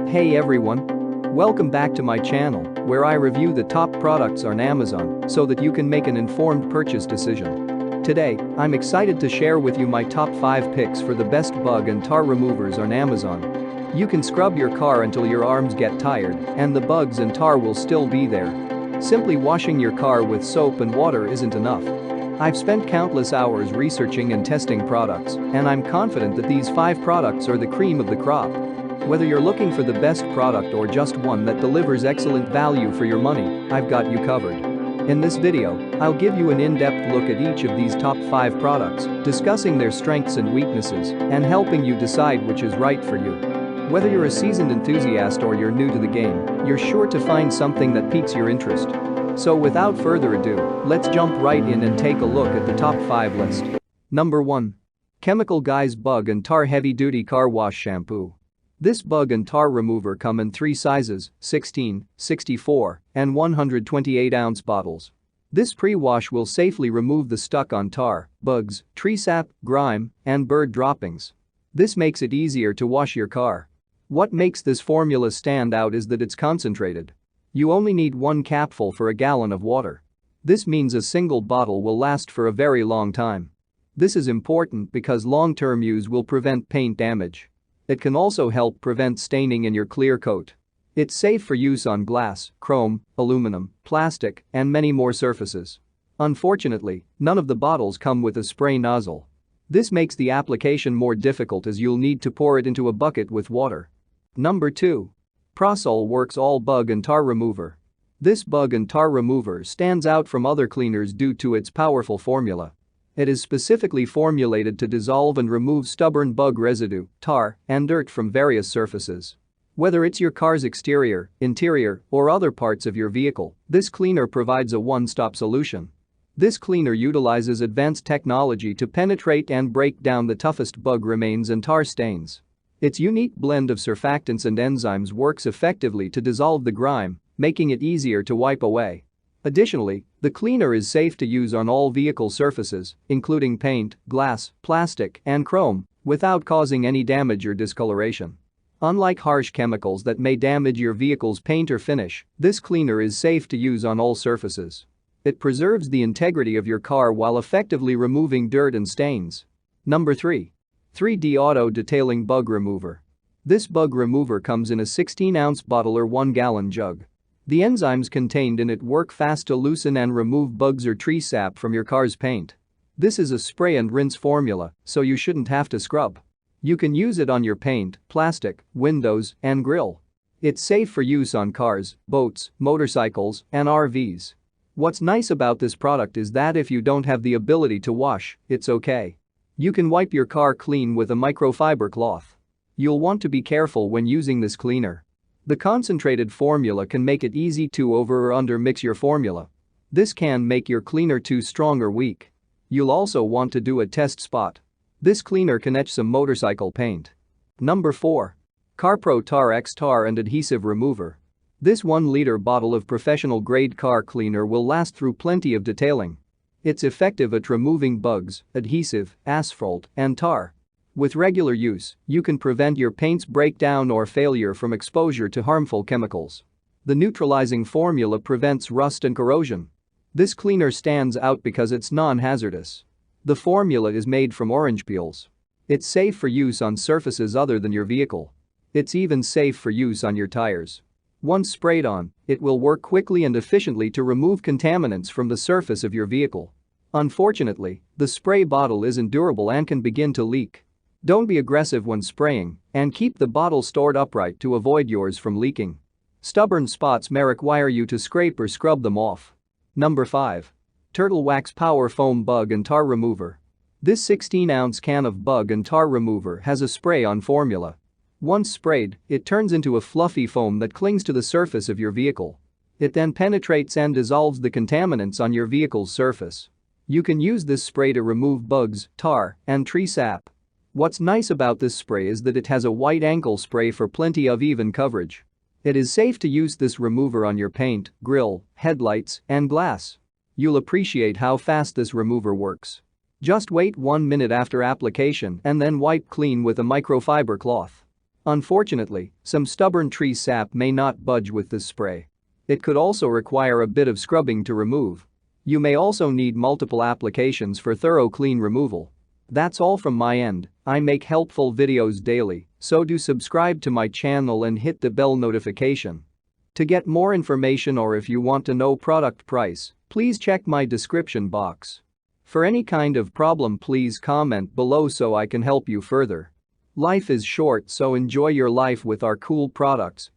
Hey everyone! Welcome back to my channel, where I review the top products on Amazon so that you can make an informed purchase decision. Today, I'm excited to share with you my top 5 picks for the best bug and tar removers on Amazon. You can scrub your car until your arms get tired, and the bugs and tar will still be there. Simply washing your car with soap and water isn't enough. I've spent countless hours researching and testing products, and I'm confident that these 5 products are the cream of the crop. Whether you're looking for the best product or just one that delivers excellent value for your money, I've got you covered. In this video, I'll give you an in-depth look at each of these top 5 products, discussing their strengths and weaknesses, and helping you decide which is right for you. Whether you're a seasoned enthusiast or you're new to the game, you're sure to find something that piques your interest. So without further ado, let's jump right in and take a look at the top 5 list. Number 1. Chem Guys Bug and Tar Heavy Duty Car Wash Shampoo. This bug and tar remover come in 3 sizes, 16, 64, and 128-ounce bottles. This pre-wash will safely remove the stuck-on tar, bugs, tree sap, grime, and bird droppings. This makes it easier to wash your car. What makes this formula stand out is that it's concentrated. You only need 1 capful for a gallon of water. This means a single bottle will last for a very long time. This is important because long-term use will prevent paint damage. It can also help prevent staining in your clear coat. It's safe for use on glass, chrome, aluminum, plastic, and many more surfaces. Unfortunately, none of the bottles come with a spray nozzle. This makes the application more difficult as you'll need to pour it into a bucket with water. Number 2. Prosol Works All Bug and Tar Remover. This bug and tar remover stands out from other cleaners due to its powerful formula. It is specifically formulated to dissolve and remove stubborn bug residue, tar, and dirt from various surfaces. Whether it's your car's exterior, interior, or other parts of your vehicle, this cleaner provides a one-stop solution. This cleaner utilizes advanced technology to penetrate and break down the toughest bug remains and tar stains. Its unique blend of surfactants and enzymes works effectively to dissolve the grime, making it easier to wipe away. Additionally, the cleaner is safe to use on all vehicle surfaces, including paint, glass, plastic, and chrome, without causing any damage or discoloration. Unlike harsh chemicals that may damage your vehicle's paint or finish, this cleaner is safe to use on all surfaces. It preserves the integrity of your car while effectively removing dirt and stains. Number 3. 3D Auto Detailing Bug Remover. This bug remover comes in a 16-ounce bottle or 1-gallon jug. The enzymes contained in it work fast to loosen and remove bugs or tree sap from your car's paint. This is a spray and rinse formula, so you shouldn't have to scrub. You can use it on your paint, plastic, windows, and grill. It's safe for use on cars, boats, motorcycles, and RVs. What's nice about this product is that if you don't have the ability to wash, it's okay. You can wipe your car clean with a microfiber cloth. You'll want to be careful when using this cleaner. The concentrated formula can make it easy to over or under mix your formula. This can make your cleaner too strong or weak. You'll also want to do a test spot. This cleaner can etch some motorcycle paint. Number 4. CarPro Tar X Tar and Adhesive Remover. This 1-liter bottle of professional-grade car cleaner will last through plenty of detailing. It's effective at removing bugs, adhesive, asphalt, and tar. With regular use, you can prevent your paint's breakdown or failure from exposure to harmful chemicals. The neutralizing formula prevents rust and corrosion. This cleaner stands out because it's non-hazardous. The formula is made from orange peels. It's safe for use on surfaces other than your vehicle. It's even safe for use on your tires. Once sprayed on, it will work quickly and efficiently to remove contaminants from the surface of your vehicle. Unfortunately, the spray bottle isn't durable and can begin to leak. Don't be aggressive when spraying, and keep the bottle stored upright to avoid yours from leaking. Stubborn spots may require you to scrape or scrub them off. Number 5. Turtle Wax Power Foam Bug and Tar Remover. This 16-ounce can of bug and tar remover has a spray-on formula. Once sprayed, it turns into a fluffy foam that clings to the surface of your vehicle. It then penetrates and dissolves the contaminants on your vehicle's surface. You can use this spray to remove bugs, tar, and tree sap. What's nice about this spray is that it has a wide ankle spray for plenty of even coverage. It is safe to use this remover on your paint, grill, headlights, and glass. You'll appreciate how fast this remover works. Just wait 1 minute after application and then wipe clean with a microfiber cloth. Unfortunately, some stubborn tree sap may not budge with this spray. It could also require a bit of scrubbing to remove. You may also need multiple applications for thorough clean removal. That's all from my end. I make helpful videos daily, so do subscribe to my channel and hit the bell notification. To get more information or if you want to know product price, please check my description box. For any kind of problem, please comment below so I can help you further. Life is short, so enjoy your life with our cool products.